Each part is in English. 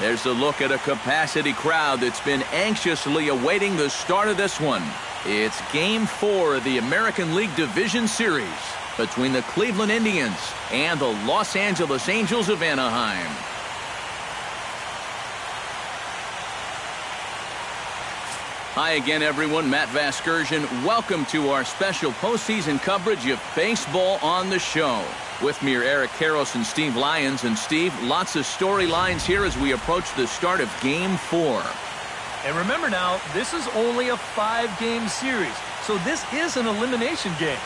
There's a look at a capacity crowd that's been anxiously awaiting the start of this one. It's Game 4 of the American League Division Series between the Cleveland Indians and the Los Angeles Angels of Anaheim. Hi again, everyone. Matt Vasgersian. Welcome to our special postseason coverage of baseball on the show. With me are Eric Karros and Steve Lyons. And Steve, lots of storylines here as we approach the start of Game 4. And remember now, this is only a 5-game series, so this is an elimination game.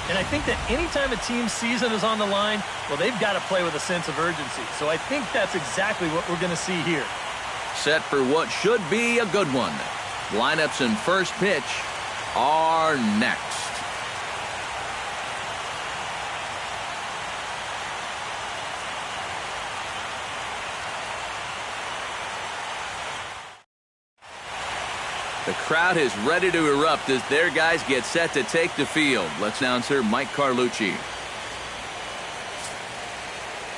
And I think that anytime a team's season is on the line, well, they've got to play with a sense of urgency. So I think that's exactly what we're going to see here. Set for what should be a good one. Lineups and first pitch are next. The crowd is ready to erupt as their guys get set to take the field. Let's announcer Mike Carlucci.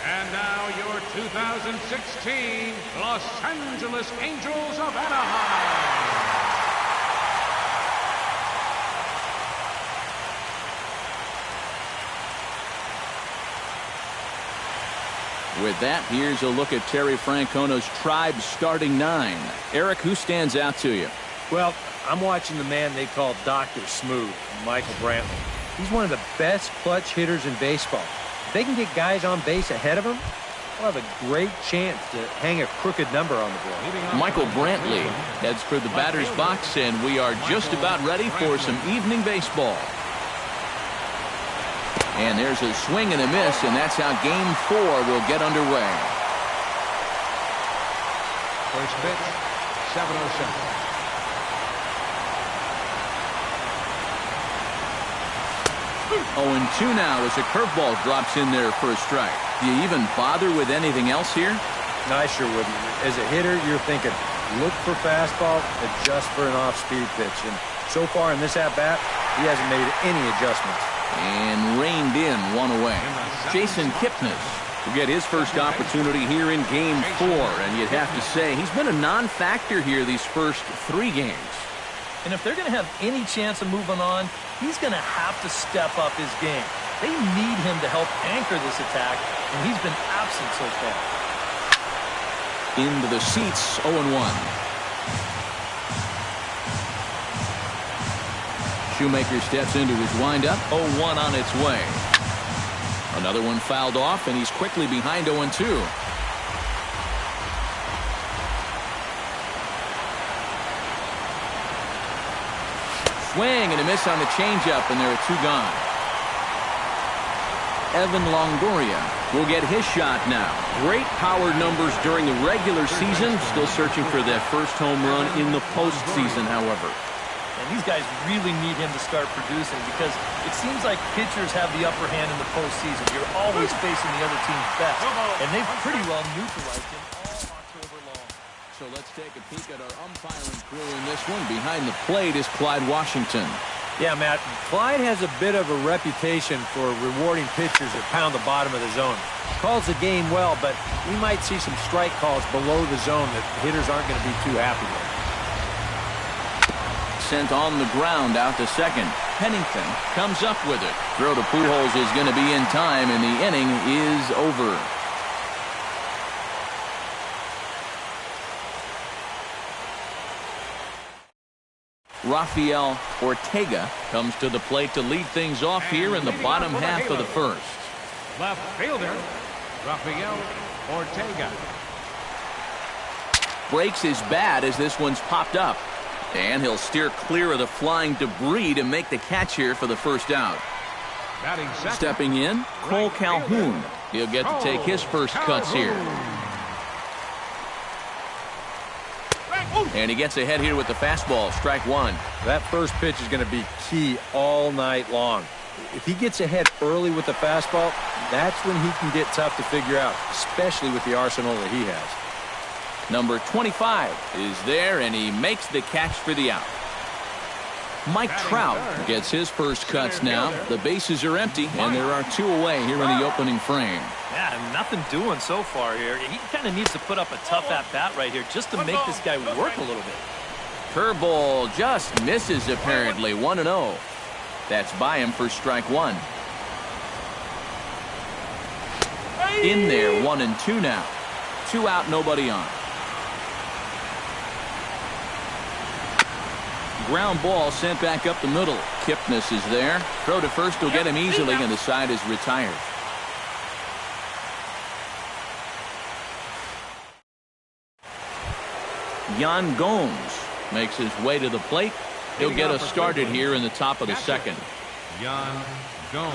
And now your 2016 Los Angeles Angels of Anaheim. With that, here's a look at Terry Francona's Tribe starting 9. Eric, who stands out to you? Well, I'm watching the man they call Dr. Smooth, Michael Brantley. He's one of the best clutch hitters in baseball. If they can get guys on base ahead of him, they'll have a great chance to hang a crooked number on the board. Michael Brantley heads for the batter's box, and we are just about ready for some evening baseball. And there's a swing and a miss, and that's how Game 4 will get underway. First pitch, 7:07. 0-2 now as a curveball drops in there for a strike. Do you even bother with anything else here? No, I sure wouldn't. As a hitter, you're thinking, look for fastball, adjust for an off-speed pitch. And so far in this at-bat, he hasn't made any adjustments. And reined in one away. Jason Kipnis will get his first opportunity here in Game 4. And you'd have to say he's been a non-factor here these first 3 games. And if they're going to have any chance of moving on, he's going to have to step up his game. They need him to help anchor this attack, and he's been absent so far. Into the seats, 0-1. Shoemaker steps into his windup, 0-1 on its way. Another one fouled off, and he's quickly behind 0-2. Swing and a miss on the changeup, and there are 2 gone. Evan Longoria will get his shot now. Great power numbers during the regular season. Still searching for that first home run in the postseason, however. And these guys really need him to start producing because it seems like pitchers have the upper hand in the postseason. You're always facing the other team's best, and they've pretty well neutralized him all October long. So let's take a peek at our umpiring crew in this one. Behind the plate is Clyde Washington. Yeah, Matt, Clyde has a bit of a reputation for rewarding pitchers that pound the bottom of the zone. Calls the game well, but we might see some strike calls below the zone that hitters aren't going to be too happy with. Sent on the ground out to second. Pennington comes up with it. Throw to Pujols is going to be in time, and the inning is over. Rafael Ortega comes to the plate to lead things off here in the bottom half of the first. Left fielder, Rafael Ortega. Breaks his bat as this one's popped up. And he'll steer clear of the flying debris to make the catch here for the first out. Stepping in, Cole Calhoun. He'll get to take his first cuts here. And he gets ahead here with the fastball, strike 1. That first pitch is going to be key all night long. If he gets ahead early with the fastball, that's when he can get tough to figure out, especially with the arsenal that he has. Number 25 is there, and he makes the catch for the out. Mike Trout gets his first cuts now. The bases are empty, and there are 2 away here in the opening frame. Yeah, nothing doing so far here. He kind of needs to put up a tough at-bat right here just to make this guy work a little bit. Curveball just misses apparently. 1-0. That's by him for strike 1. In there, 1-2 now. 2 out, nobody on. Ground ball sent back up the middle. Kipnis is there. Throw to first will get him easily, and the side is retired. Yan Gomes makes his way to the plate. He'll get us started here in the top of the second. Yan Gomes.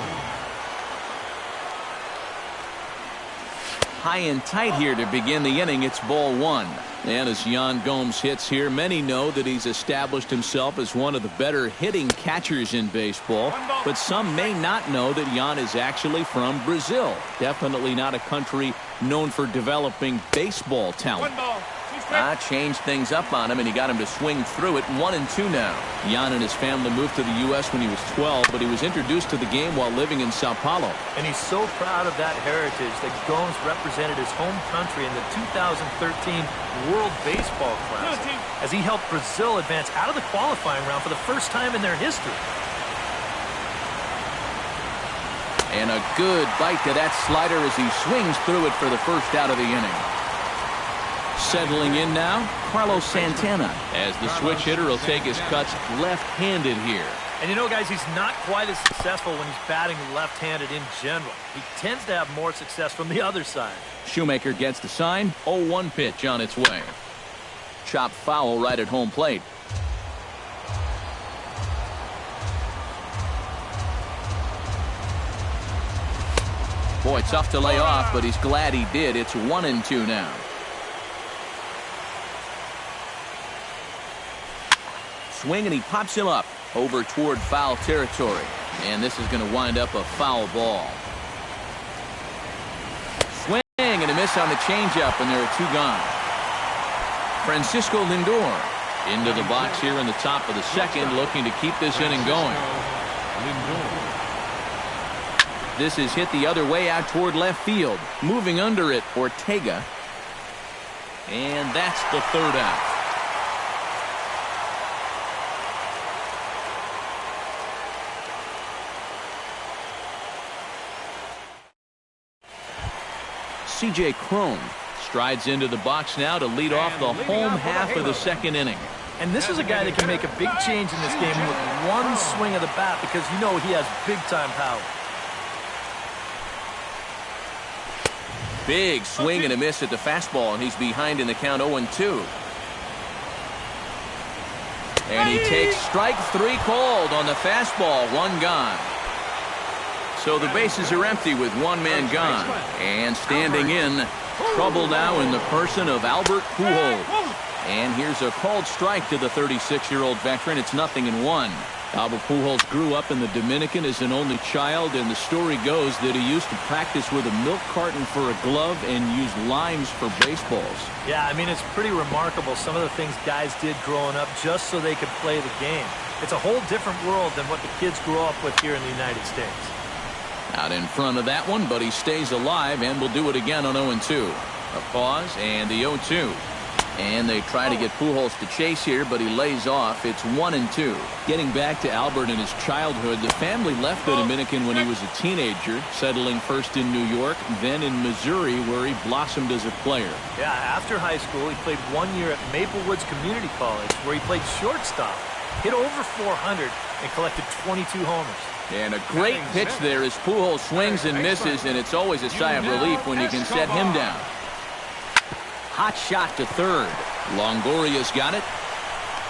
High and tight here to begin the inning. It's ball 1. And as Yan Gomes hits here, many know that he's established himself as one of the better hitting catchers in baseball. But some may not know that Yan is actually from Brazil. Definitely not a country known for developing baseball talent. Changed things up on him, and he got him to swing through it. 1-2 now. Yan and his family moved to the U.S. when he was 12, but he was introduced to the game while living in Sao Paulo. And he's so proud of that heritage that Gomes represented his home country in the 2013 World Baseball Classic as he helped Brazil advance out of the qualifying round for the first time in their history. And a good bite to that slider as he swings through it for the first out of the inning. Settling in now, Carlos Santana, as the switch hitter will take his cuts left-handed here. And you know, guys, he's not quite as successful when he's batting left-handed in general. He tends to have more success from the other side. Shoemaker gets the sign. 0-1 pitch on its way. Chop foul right at home plate. Boy, tough to lay off, but he's glad he did. It's 1-2 now. Swing, and he pops him up over toward foul territory. And this is going to wind up a foul ball. Swing, and a miss on the changeup, and there are 2 gone. Francisco Lindor into the box here in the top of the second, looking to keep this inning going. This is hit the other way out toward left field. Moving under it, Ortega. And that's the 3rd out. C.J. Cron strides into the box now to lead off the home half of the second inning. And this is a guy that can make a big change in this game with one swing of the bat, because you know he has big-time power. Big swing and a miss at the fastball, and he's behind in the count 0-2. And he takes strike 3 called on the fastball. 1 gone. So the bases are empty with 1 man gone. And standing in, trouble now in the person of Albert Pujols. And here's a called strike to the 36-year-old veteran. It's 0-1. Albert Pujols grew up in the Dominican as an only child, and the story goes that he used to practice with a milk carton for a glove and use limes for baseballs. Yeah, I mean, it's pretty remarkable some of the things guys did growing up just so they could play the game. It's a whole different world than what the kids grew up with here in the United States. Out in front of that one, but he stays alive and will do it again on 0-2. A pause and the 0-2. And they try to get Pujols to chase here, but he lays off. It's 1-2. Getting back to Albert and his childhood, the family left the Dominican when he was a teenager, settling first in New York, then in Missouri, where he blossomed as a player. Yeah, after high school, he played 1 year at Maple Woods Community College, where he played shortstop, hit over 400, and collected 22 homers. And a great pitch there as Pujols swings and misses, and it's always a sigh of relief when you can set him down. Hot shot to third. Longoria's got it.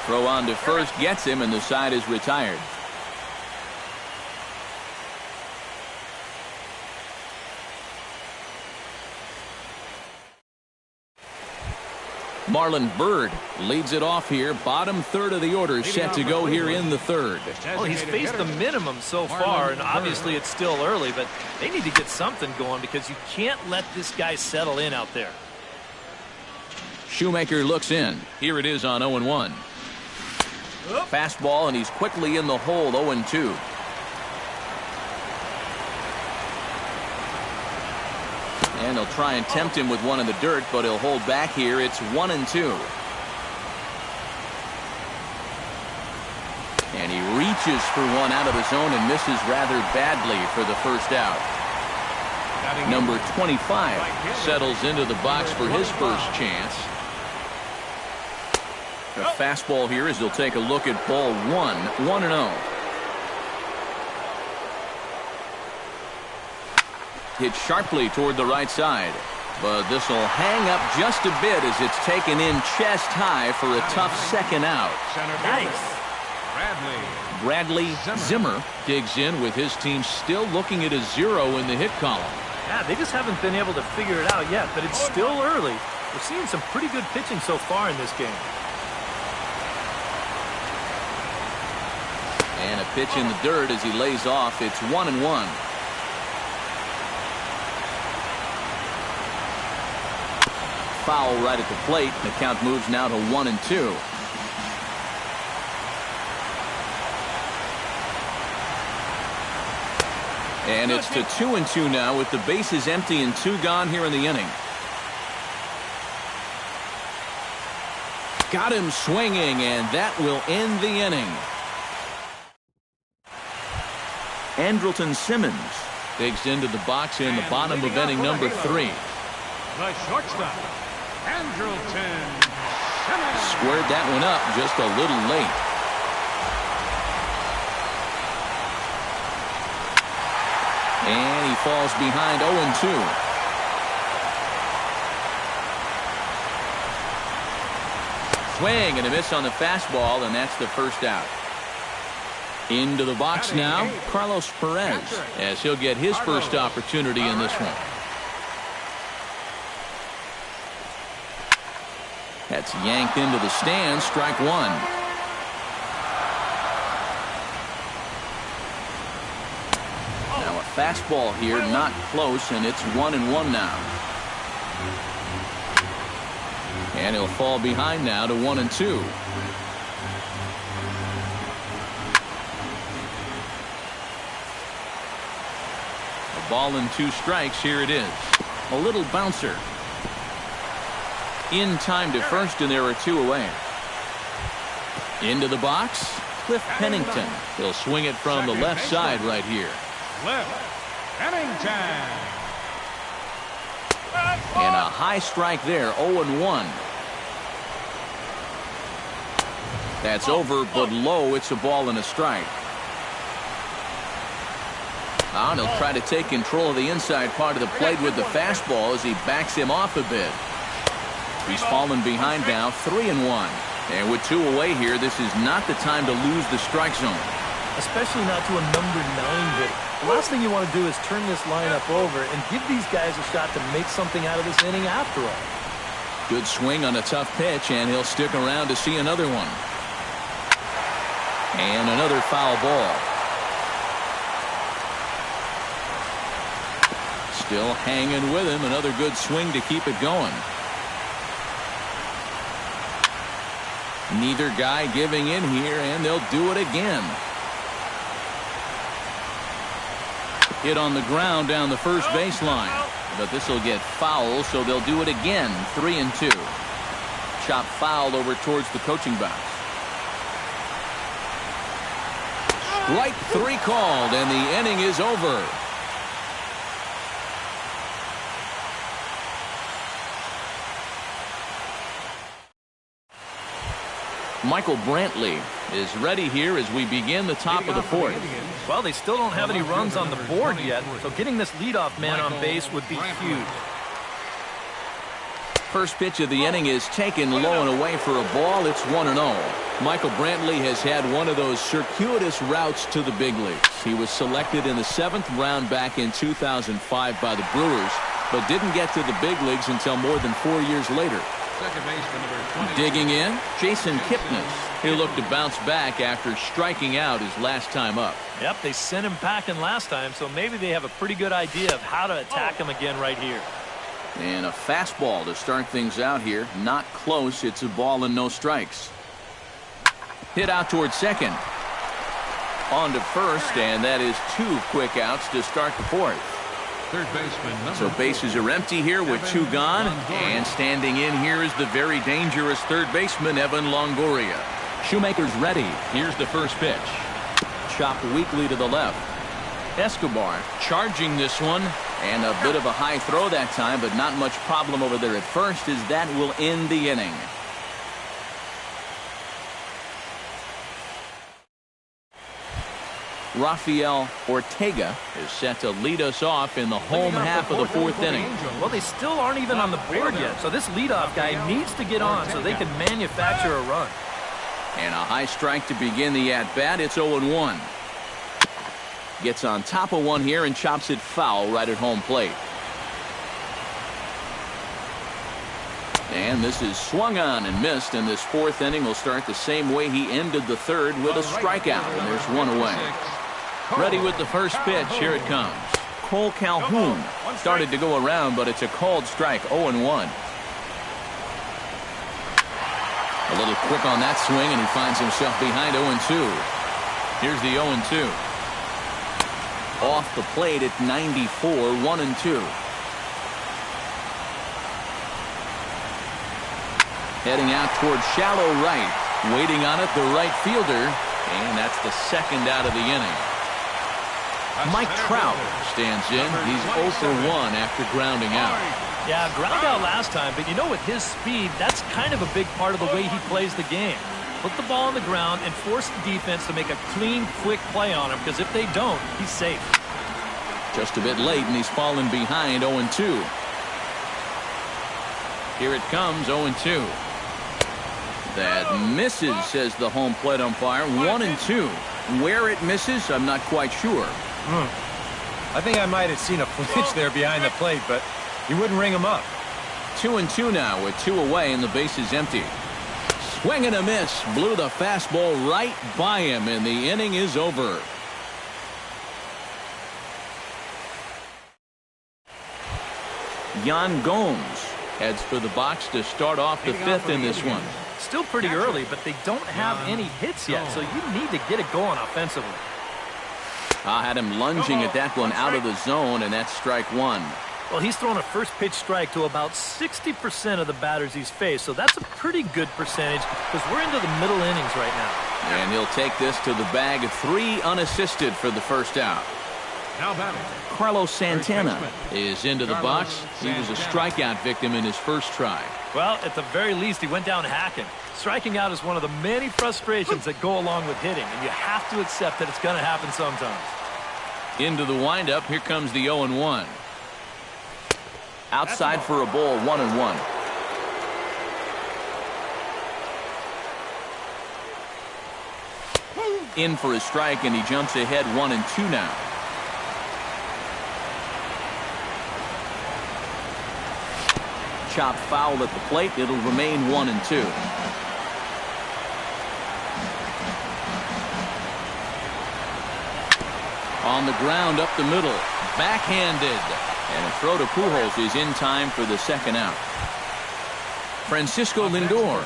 Throw on to first gets him, and the side is retired. Marlon Byrd leads it off here. Bottom third of the order set to go here in the third. Well, he's faced the minimum so far, and obviously it's still early, but they need to get something going because you can't let this guy settle in out there. Shoemaker looks in. Here it is on 0-1. Fastball, and he's quickly in the hole, 0-2. And he'll try and tempt him with one in the dirt, but he'll hold back here. It's 1-2. And he reaches for one out of the zone and misses rather badly for the first out. Number 25 settles into the box for his first chance. A fastball here as he'll take a look at ball 1-0. Hit sharply toward the right side, but this will hang up just a bit as it's taken in chest high for a tough second out. Nice. Bradley Zimmer digs in with his team still looking at a 0 in the hit column. Yeah, they just haven't been able to figure it out yet, but it's still early. We're seeing some pretty good pitching so far in this game. And a pitch in the dirt as he lays off. It's 1-1. Foul right at the plate. The count moves now to 1-2. And it's to 2-2 now with the bases empty and 2 gone here in the inning. Got him swinging, and that will end the inning. Andrelton Simmons digs into the box in the bottom of inning number 3. The shortstop, Andrelton Simmons. Squared that one up just a little late. And he falls behind 0-2. Swing and a miss on the fastball, and that's the first out. Into the box now, Carlos Perez, as he'll get his first opportunity in this one. That's yanked into the stands, strike one. Now a fastball here, not close, and it's 1-1 now. And he'll fall behind now to 1-2. A ball and 2 strikes. Here it is. A little bouncer. In time to first, and there are 2 away. Into the box, Cliff Pennington. He'll swing it from the left side right here. Cliff Pennington. And a high strike there, 0-1. That's over, but low. It's a ball and a strike. And he'll try to take control of the inside part of the plate with the fastball as he backs him off a bit. He's fallen behind now, 3-1. And with 2 away here, this is not the time to lose the strike zone. Especially not to a number 9 hitter. The last thing you want to do is turn this lineup over and give these guys a shot to make something out of this inning after all. Good swing on a tough pitch, and he'll stick around to see another one. And another foul ball. Still hanging with him. Another good swing to keep it going. Neither guy giving in here, and they'll do it again. Hit on the ground down the first baseline. But this will get foul, so they'll do it again. 3-2. Chop foul over towards the coaching box. Strike 3 called, and the inning is over. Michael Brantley is ready here as we begin the top of the 4th. Well, they still don't have any runs on the board yet, so getting this leadoff man on base would be huge. First pitch of the inning is taken low and away for a ball. It's 1-0. Michael Brantley has had one of those circuitous routes to the big leagues. He was selected in the 7th round back in 2005 by the Brewers, but didn't get to the big leagues until more than 4 years later. Second baseman number 20. Digging in, Jason Kipnis. He'll look to bounce back after striking out his last time up. Yep, they sent him packing last time, so maybe they have a pretty good idea of how to attack him again right here. And a fastball to start things out here. Not close. It's a ball and no strikes. Hit out towards second. On to first, and that is 2 quick outs to start the fourth. Third baseman. So bases are empty here with 2 gone. And standing in here is the very dangerous third baseman, Evan Longoria. Shoemaker's ready. Here's the first pitch. Chopped weakly to the left. Escobar charging this one. And a bit of a high throw that time, but not much problem over there at first, as that will end the inning. Rafael Ortega is set to lead us off in the home half of the fourth inning. Well, they still aren't even on the board yet, so this leadoff guy needs to get on so they can manufacture a run. And a high strike to begin the at-bat. It's 0-1. Gets on top of one here and chops it foul right at home plate. And this is swung on and missed, and this fourth inning will start the same way he ended the third, with a strikeout, and there's one away. Ready with the first pitch. Here it comes. Cole Calhoun started to go around, but it's a called strike. 0-1. A little quick on that swing, and he finds himself behind 0-2. Here's the 0-2. Off the plate at 94, 1-2. Heading out towards shallow right. Waiting on it, the right fielder. And that's the second out of the inning. Mike Trout stands in. He's 0 for 1 after grounding out. Yeah, ground out last time, but you know, with his speed, that's kind of a big part of the way he plays the game. Put the ball on the ground and force the defense to make a clean, quick play on him, because if they don't, he's safe. Just a bit late, and he's fallen behind 0-2. Here it comes, 0-2. That misses, says the home plate umpire. 1-2. Where it misses, I'm not quite sure. I think I might have seen a flinch there behind the plate, but he wouldn't ring him up. 2-2 now with 2 away and the base is empty. Swing and a miss. Blew the fastball right by him, and the inning is over. Yan Gomes heads for the box to start off the fifth in this one. Still pretty early, but they don't have any hits yet, so you need to get it going offensively. I had him lunging at that one out of the zone, and that's strike 1. Well, he's thrown a first pitch strike to about 60% of the batters he's faced, so that's a pretty good percentage, because we're into the middle innings right now. And he'll take this to the bag. 3 unassisted for the first out. Now batting. Carlos Santana is into the box. He was a strikeout victim in his first try. Well, at the very least, he went down hacking. Striking out is one of the many frustrations that go along with hitting, and you have to accept that it's going to happen sometimes. Into the windup. Here comes the 0-1. Outside for a ball, 1-1. In for a strike, and he jumps ahead 1-2 now. Chop foul at the plate. It'll remain 1-2. On the ground up the middle. Backhanded. And a throw to Pujols is in time for the second out. Francisco Lindor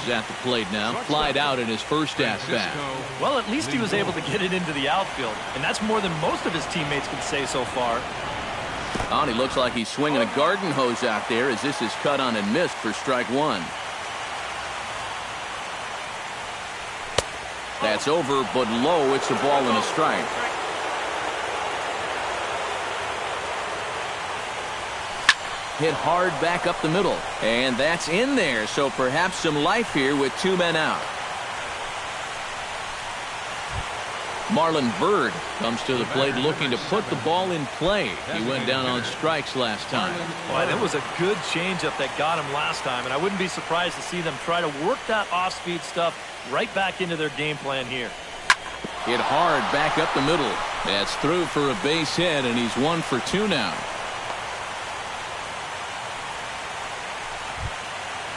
is at the plate now. Flied out in his first at-bat. Well, at least he was able to get it into the outfield, and that's more than most of his teammates can say so far. Oh, and he looks like he's swinging a garden hose out there, as this is cut on and missed for strike 1. That's over, but low. It's a ball and a strike. Hit hard back up the middle, and that's in there, so perhaps some life here with 2 men out. Marlon Byrd comes to the plate looking to put the ball in play. He went down on strikes last time. Boy, that was a good changeup that got him last time, and I wouldn't be surprised to see them try to work that off-speed stuff right back into their game plan here. Hit hard back up the middle. That's through for a base hit, and he's 1 for 2 now.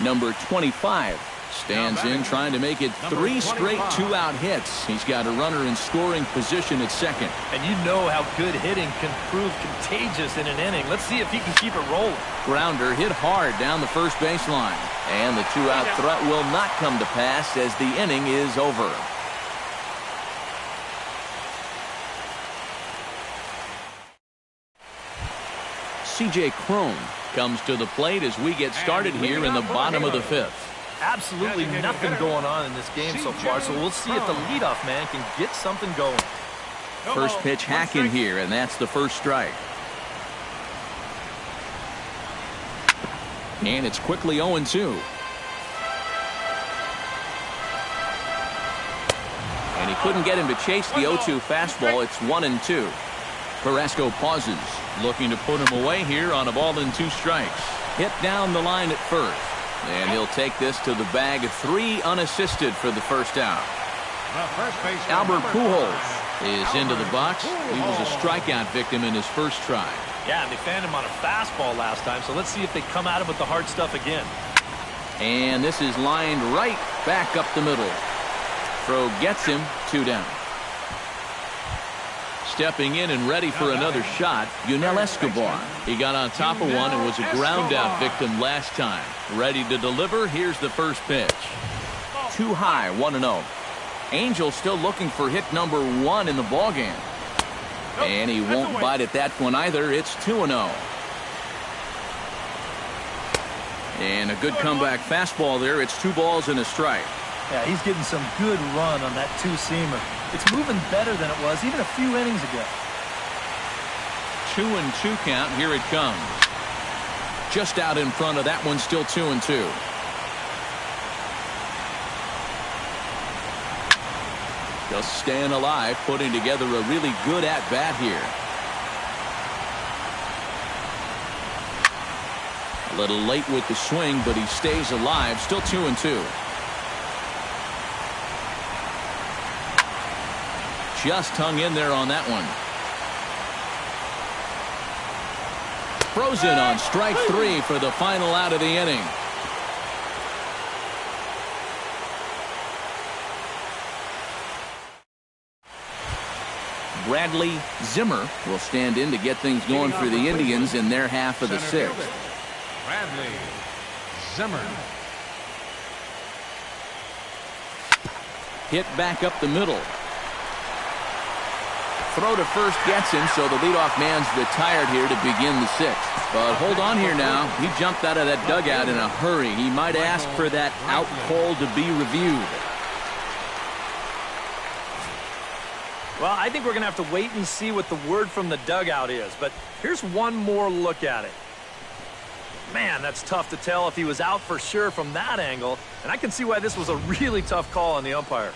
Number 25 Stands in, trying to make it 3 straight 2-out hits. He's got a runner in scoring position at second. And you know how good hitting can prove contagious in an inning. Let's see if he can keep it rolling. Grounder hit hard down the first baseline. And the 2-out threat will not come to pass as the inning is over. C.J. Cron comes to the plate as we get started here in the bottom of the 5th. Absolutely nothing going on in this game so far, so we'll see if the leadoff man can get something going. First pitch hack in here, and that's the first strike. And it's quickly 0-2. And he couldn't get him to chase the 0-2 fastball. It's 1-2. Carrasco pauses, looking to put him away here on a ball and 2 strikes. Hit down the line at first. And he'll take this to the bag of 3 unassisted for the first out. Albert Pujols is into the box. He was a strikeout victim in his first try. Yeah, and they fanned him on a fastball last time, so let's see if they come at him with the hard stuff again. And this is lined right back up the middle. Throw gets him, 2 down. Stepping in and ready for another shot, Yunel Escobar. He got on top of one and was a ground out victim last time. Ready to deliver. Here's the first pitch. Too high, 1-0. Angel still looking for hit number 1 in the ballgame. And he won't bite at that one either. It's 2-0. And a good comeback fastball there. It's 2 balls and a strike. Yeah, he's getting some good run on that 2-seamer. It's moving better than it was even a few innings ago. 2-2 count. Here it comes. Just out in front of that one, still 2-2. Just staying alive, putting together a really good at-bat here. A little late with the swing, but he stays alive. Still 2-2. Just hung in there on that one. Frozen on strike 3 for the final out of the inning. Bradley Zimmer will stand in to get things going for the Indians in their half of the 6th. Bradley Zimmer. Hit back up the middle. Throw to first gets him, so the leadoff man's retired here to begin the 6th. But hold on here now. He jumped out of that dugout in a hurry. He might ask for that out call to be reviewed. Well, I think we're going to have to wait and see what the word from the dugout is. But here's one more look at it. Man, that's tough to tell if he was out for sure from that angle. And I can see why this was a really tough call on the umpire.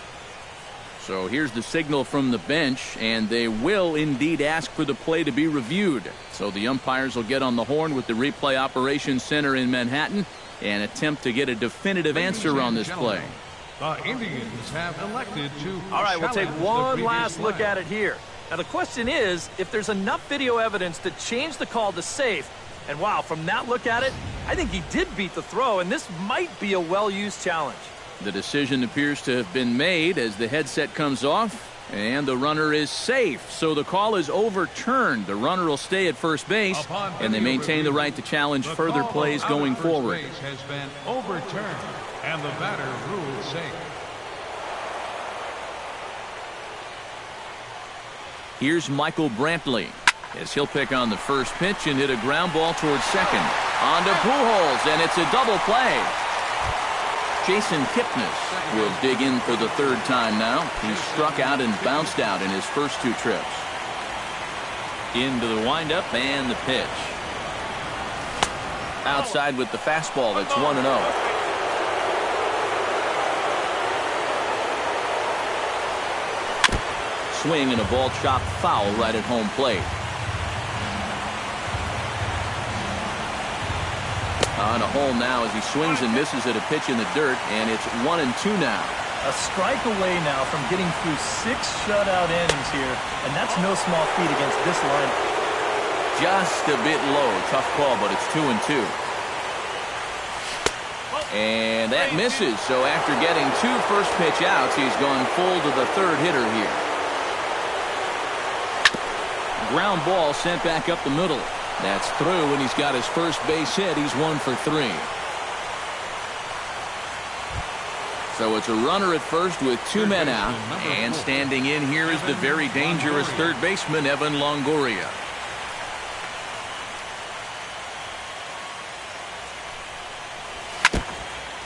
So here's the signal from the bench, and they will indeed ask for the play to be reviewed. So the umpires will get on the horn with the replay operations center in Manhattan and attempt to get a definitive answer on this play. The Indians have elected to. All right, we'll take one last look at it here. Now the question is, if there's enough video evidence to change the call to safe, and wow, from that look at it, I think he did beat the throw, and this might be a well-used challenge. The decision appears to have been made as the headset comes off, and the runner is safe. So the call is overturned. The runner will stay at first base, and they maintain the right to challenge further plays going forward. Has been overturned, and the batter ruled safe. Here's Michael Brantley as he'll pick on the first pitch and hit a ground ball towards second. On to Pujols, and it's a double play. Jason Kipnis will dig in for the 3rd time now. He struck out and bounced out in his first 2 trips. Into the windup and the pitch. Outside with the fastball. It's 1-0. Swing and a ball chopped foul right at home plate. On a hole now as he swings and misses at a pitch in the dirt, and it's 1-2 now. A strike away now from getting through 6 shutout innings here, and that's no small feat against this lineup. Just a bit low. Tough call, but it's 2-2. And And that misses. So after getting 2 first pitch outs, he's gone full to the third hitter here. Ground ball sent back up the middle. That's through, and he's got his first base hit. He's 1 for 3. So it's a runner at first with 2 men out. And standing in here is the very dangerous third baseman, Evan Longoria.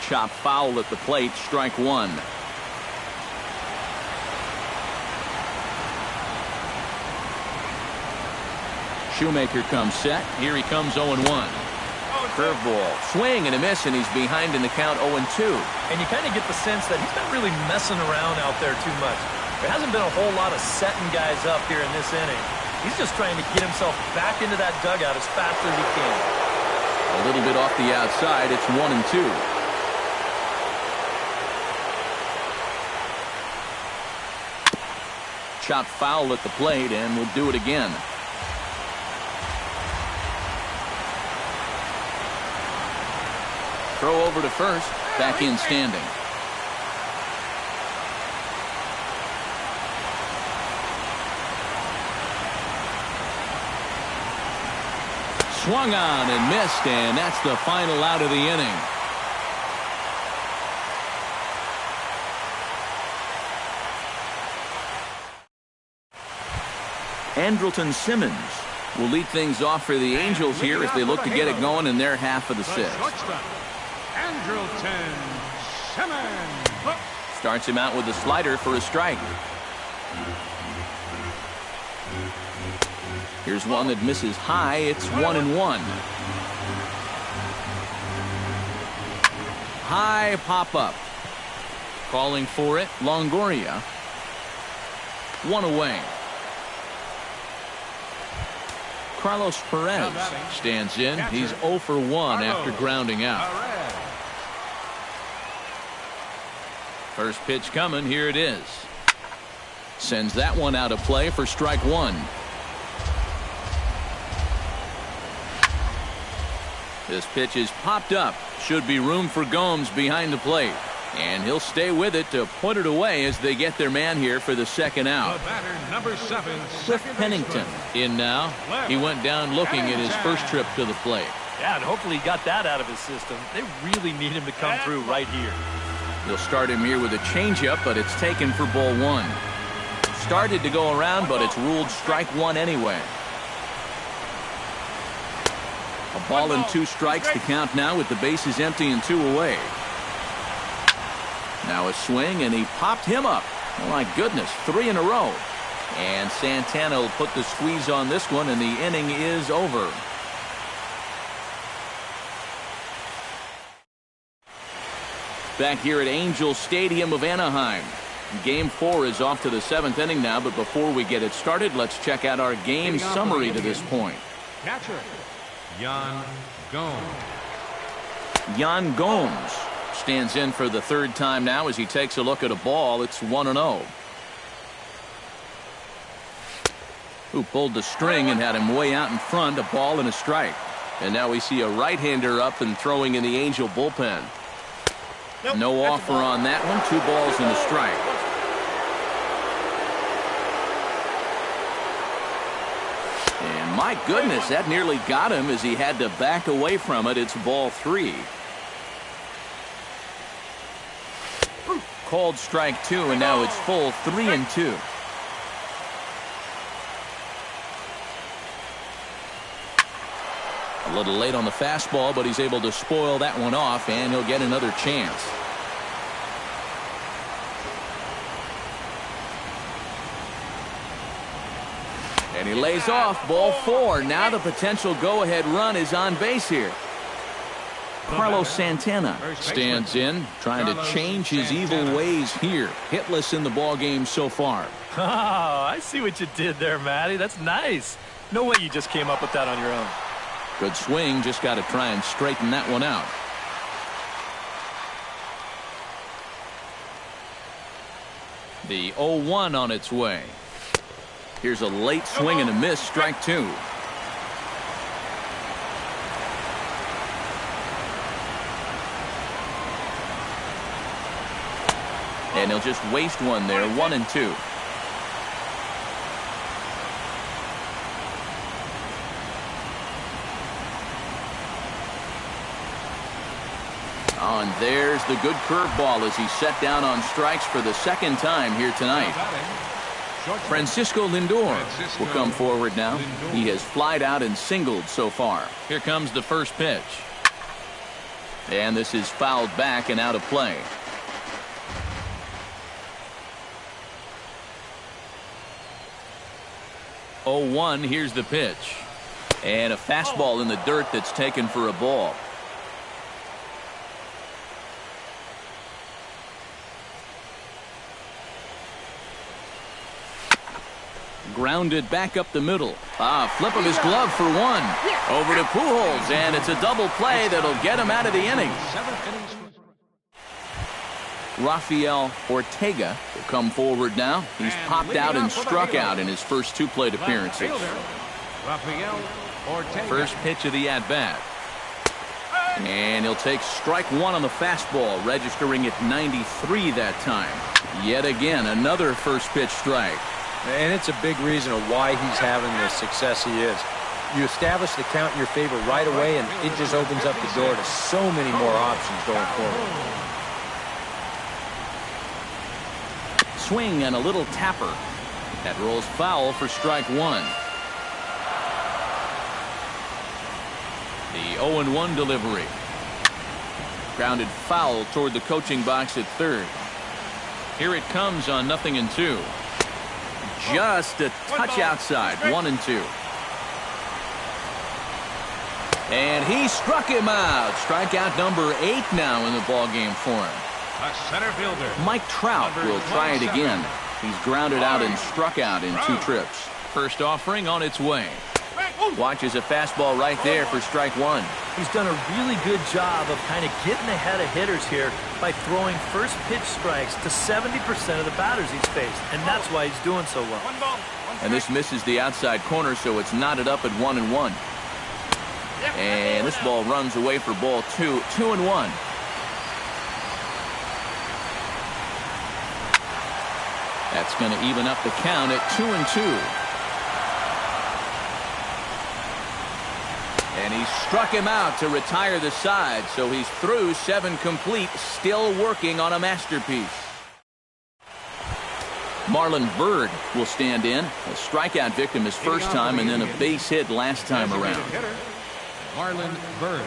Chop foul at the plate, strike 1. Shoemaker comes set. Here he comes 0-1. Curveball, swing and a miss, and he's behind in the count 0-2. And you kind of get the sense that he's not really messing around out there too much. There hasn't been a whole lot of setting guys up here in this inning. He's just trying to get himself back into that dugout as fast as he can. A little bit off the outside. It's 1-2. Chopped foul at the plate, and we'll do it again. Throw over to first. Back in standing. Swung on and missed, and that's the final out of the inning. Andrelton Simmons will lead things off for the Angels here as they look to get it going in their half of the 6th. Andrelton Simmons starts him out with a slider for a strike. Here's one that misses high. It's 1-1. High pop up. Calling for it, Longoria. 1 away. Carlos Perez stands in. He's 0 for 1 after grounding out. First pitch coming. Here it is. Sends that one out of play for strike 1. This pitch is popped up. Should be room for Gomes behind the plate. And he'll stay with it to put it away as they get their man here for the second out. number 7, Cliff Pennington in now. He went down looking at his first trip to the plate. Yeah, and hopefully he got that out of his system. They really need him to come through right here. They'll start him here with a changeup, but it's taken for ball 1. Started to go around, but it's ruled strike 1 anyway. A ball and 2 strikes to count now with the bases empty and 2 away. Now a swing, and he popped him up. Oh my goodness, 3 in a row. And Santana will put the squeeze on this one, and the inning is over. Back here at Angel Stadium of Anaheim. Game 4 is off to the 7th inning now, but before we get it started, let's check out our game summary to this point. Catcher, Yan Gomes. Yan Gomes stands in for the 3rd time now as he takes a look at a ball. It's 1-0. Who pulled the string and had him way out in front, a ball and a strike. And now we see a right-hander up and throwing in the Angel bullpen. No offer on that one. 2 balls and a strike. And my goodness, that nearly got him as he had to back away from it. It's ball 3. Called strike 2, and now it's full 3-2. A little late on the fastball, but he's able to spoil that one off, and he'll get another chance. And he lays off, ball 4. Now the potential go-ahead run is on base here. Carlos Santana stands in, trying to change his evil ways here. Hitless in the ball game so far. Oh, I see what you did there, Matty. That's nice. No way you just came up with that on your own. Good swing, just got to try and straighten that one out. The 0-1 on its way. Here's a late swing and a miss, strike 2. And he'll just waste one there, 1-2. Oh, and there's the good curveball as he's set down on strikes for the second time here tonight. Francisco Lindor will come forward now. He has flied out and singled so far. Here comes the first pitch. And this is fouled back and out of play. 0-1, here's the pitch. And a fastball in the dirt that's taken for a ball. Grounded back up the middle. Flip of his glove for one. Over to Pujols, and it's a double play that'll get him out of the inning. Rafael Ortega will come forward now. He's popped out and struck out in his first two plate appearances. First pitch of the at-bat. And he'll take strike one on the fastball, registering at 93 that time. Yet again, another first pitch strike. And it's a big reason of why he's having the success he is. You establish the count in your favor right away, and it just opens up the door to so many more options going forward. Swing and a little tapper. That rolls foul for strike one. The 0-1 delivery. Grounded foul toward the coaching box at third. Here it comes on 0-2. Just a touch outside, 1-2. And he struck him out. Strikeout number 8 now in the ballgame for him. A center fielder. Mike Trout will try it again. He's grounded out and struck out in 2 trips. First offering on its way. Watches a fastball right there for strike one. He's done a really good job of kind of getting ahead of hitters here by throwing first pitch strikes to 70% of the batters he's faced, and that's why he's doing so well. And this misses the outside corner, so it's knotted up at 1-1. And this ball runs away for ball 2, 2-1. That's going to even up the count at 2-2. And he struck him out to retire the side, so he's through 7 complete, still working on a masterpiece. Marlon Byrd will stand in. A strikeout victim his first time, and then a base hit last time around. Marlon Byrd.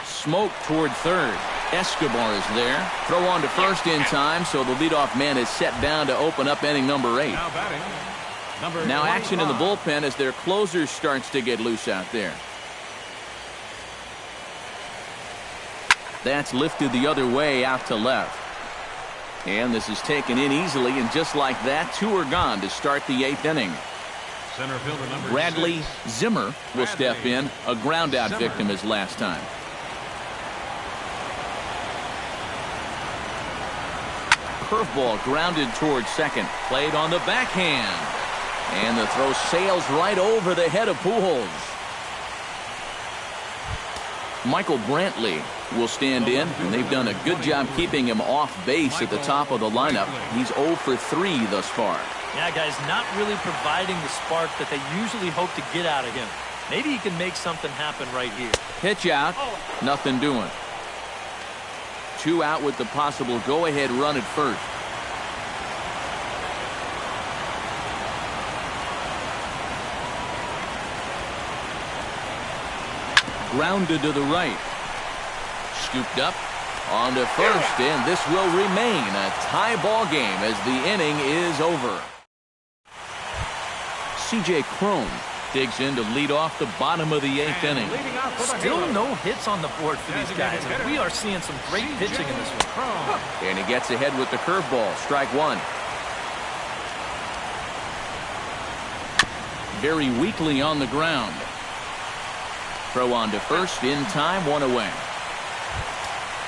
Smoke toward third. Escobar is there. Throw on to first in time, so the leadoff man is set down to open up inning number 8. Now batting. Now action in the bullpen as their closer starts to get loose out there. That's lifted the other way out to left. And this is taken in easily, and just like that, 2 are gone to start the 8th inning. Center fielder number Bradley 6. Zimmer will step in, a ground out victim his last time. Curveball grounded towards second, played on the backhand. And the throw sails right over the head of Pujols. Michael Brantley will stand in, and they've done a good job keeping him off base at the top of the lineup. He's 0 for 3 thus far. Yeah, guys, not really providing the spark that they usually hope to get out of him. Maybe he can make something happen right here. Pitch out, nothing doing. 2 out with the possible go-ahead run at first. Grounded to the right. Scooped up on to first, and this will remain a tie ball game as the inning is over. C.J. Cron digs in to lead off the bottom of the 8th inning. Still no hits on the board for these guys, and we are seeing some great pitching in this one. And he gets ahead with the curveball. Strike one. Very weakly on the ground. Throw on to first in time, 1 away.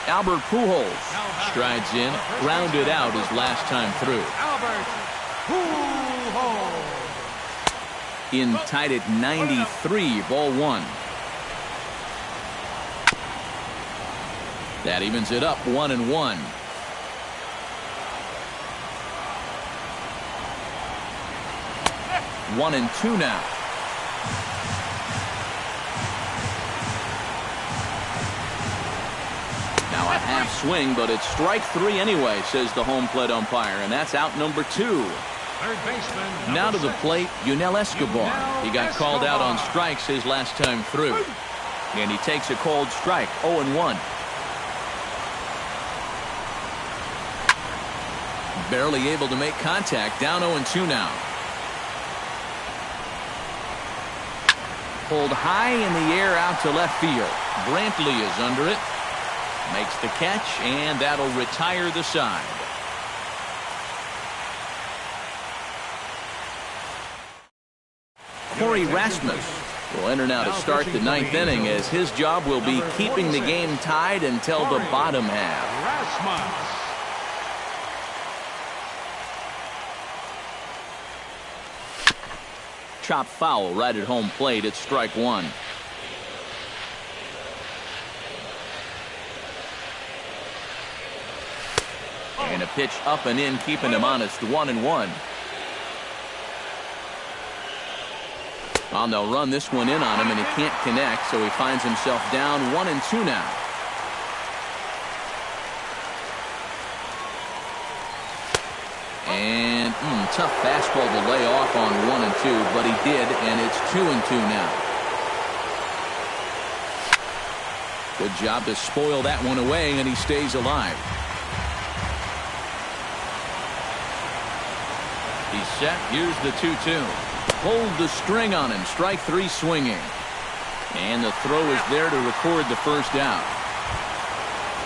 Albert Pujols strides in, grounded out his last time through. Albert Pujols. In tied at 93, ball 1. That evens it up 1-1. One and two now. Now a half swing, but it's strike three anyway, says the home plate umpire, and that's out number two. Third baseman. Now to the six. plate, Yunel Escobar. He got called out on strikes his last time through. And he takes a cold strike, 0-1. Barely able to make contact, down 0-2 now. Pulled high in the air out to left field. Brantley is under it. Makes the catch, and that'll retire the side. Corey Rasmus will enter now to start the ninth inning, as his job will be keeping the game tied until the bottom half. Rasmus. Chop foul right at home plate. It's strike one. And a pitch up and in, keeping him honest, 1-1. Well, they'll run this one in on him, and he can't connect, so he finds himself down 1-2 now. And tough fastball to lay off on 1-2, but he did, and it's 2-2 now. Good job to spoil that one away, and he stays alive. He's set. Here's the 2-2. Hold the string on him. Strike three swinging. And the throw is there to record the first out.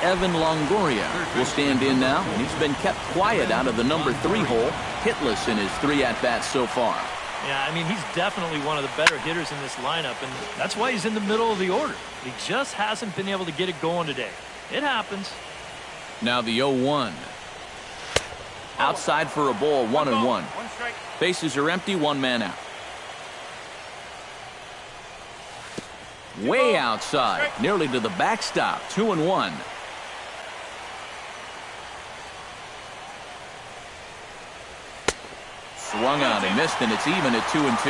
Evan Longoria will stand in now, and he's been kept quiet out of the number 3 hole, hitless in his 3 at-bats so far. Yeah, I mean, he's definitely one of the better hitters in this lineup, and that's why he's in the middle of the order. He just hasn't been able to get it going today. It happens. Now the 0-1. Outside for a ball, 1-1. Bases are empty, one man out. Way outside, nearly to the backstop, 2-1. Swung on and missed, and it's even at 2-2.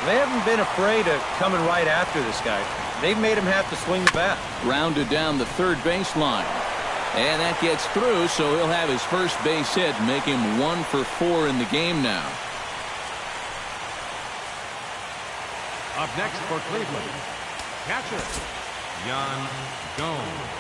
They haven't been afraid of coming right after this guy. They've made him have to swing the bat. Rounded down the third baseline. And that gets through, so he'll have his first base hit, make him 1 for 4 in the game now. Up next for Cleveland, catcher, Yan Gomes.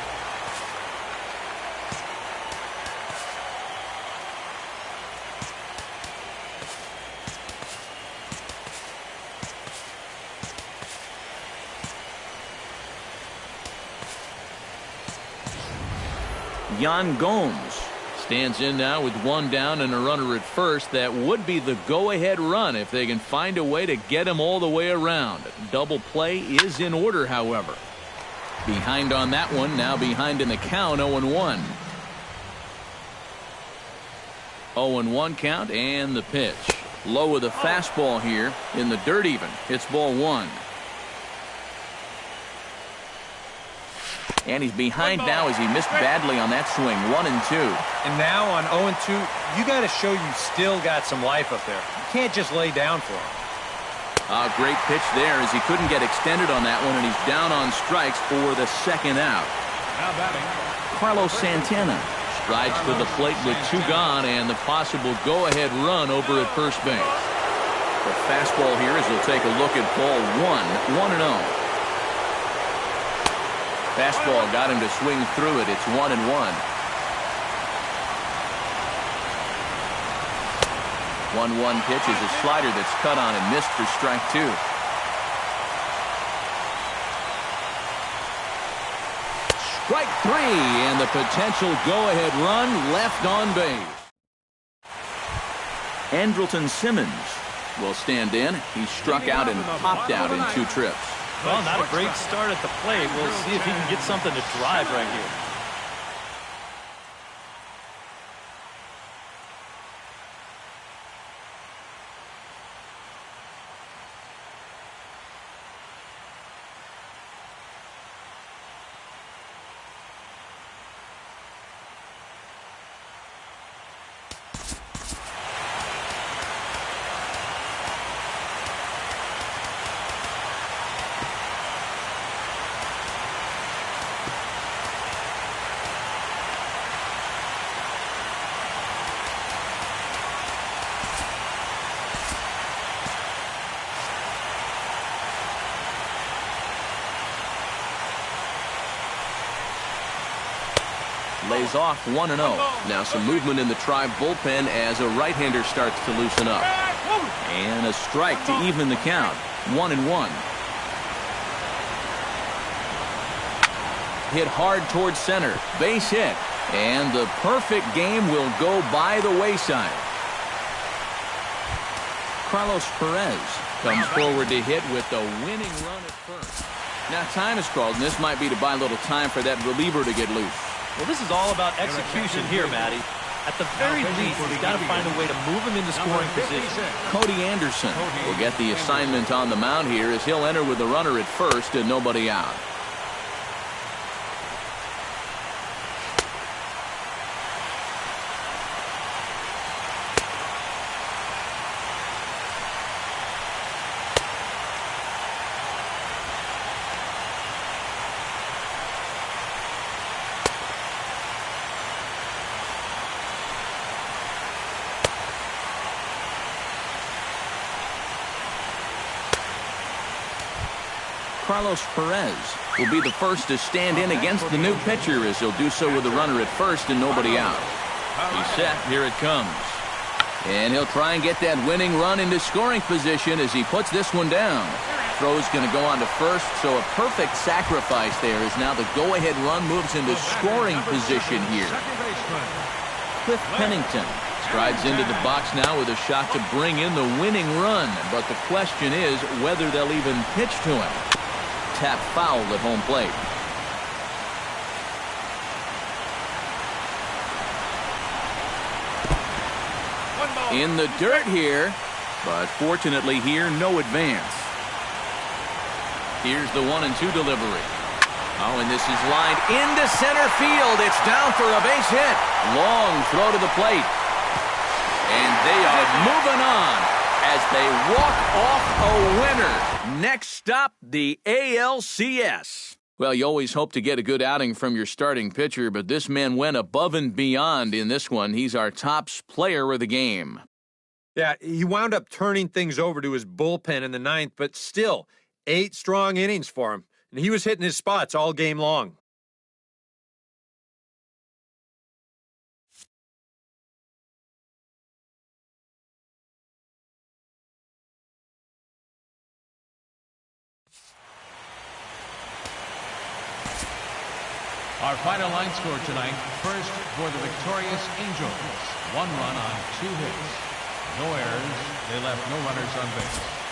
Yan Gomes stands in now with one down and a runner at first. That would be the go-ahead run if they can find a way to get him all the way around. Double play is in order, however. Behind on that one, now behind in the count, 0-1. 0-1 count, and the pitch. Low with a fastball here in the dirt even. It's ball one. And he's behind now as he missed badly on that swing. 1-2. And now on 0-2, you got to show you still got some life up there. You can't just lay down for him. Great pitch there as he couldn't get extended on that one, and he's down on strikes for the second out. Now batting, Carlos Santana strides to the plate with 2 gone and the possible go-ahead run over at first base. The fastball here as he'll take a look at ball 1, 1-0. Fastball got him to swing through it. It's 1-1. 1-1 pitch is a slider that's cut on and missed for strike 2. Strike 3, and the potential go-ahead run left on base. Andrelton Simmons will stand in. He struck out and popped out in 2 trips. Well, not a great start at the plate. We'll see if he can get something to drive right here. lays off 1-0. Now some movement in the Tribe bullpen as a right-hander starts to loosen up. And a strike to even the count. 1-1. Hit hard towards center. Base hit. And the perfect game will go by the wayside. Carlos Perez comes forward to hit with the winning run at first. Now time is called, and this might be to buy a little time for that reliever to get loose. Well, this is all about execution here, Matty. At the very least, he's got to find a way to move him into scoring position. Cody Anderson will get the assignment on the mound here as he'll enter with the runner at first and nobody out. Carlos Perez will be the first to stand in against the new pitcher as he'll do so with the runner at first and nobody out. He's set. Here it comes. And he'll try and get that winning run into scoring position as he puts this one down. Throw's going to go on to first, so a perfect sacrifice there as now the go-ahead run moves into scoring position here. Cliff Pennington strides into the box now with a shot to bring in the winning run, but the question is whether they'll even pitch to him. Tap foul at home plate. In the dirt here, but fortunately here, no advance. Here's the 1-2 delivery. Oh, and this is lined into center field. It's down for a base hit. Long throw to the plate. And they are moving on as they walk off a winner. Next stop, the ALCS. Well, you always hope to get a good outing from your starting pitcher, but this man went above and beyond in this one. He's our top player of the game. Yeah, he wound up turning things over to his bullpen in the ninth, but still, 8 strong innings for him. And he was hitting his spots all game long. Our final line score tonight, first for the victorious Angels. 1 run on 2 hits. No errors. They left no runners on base.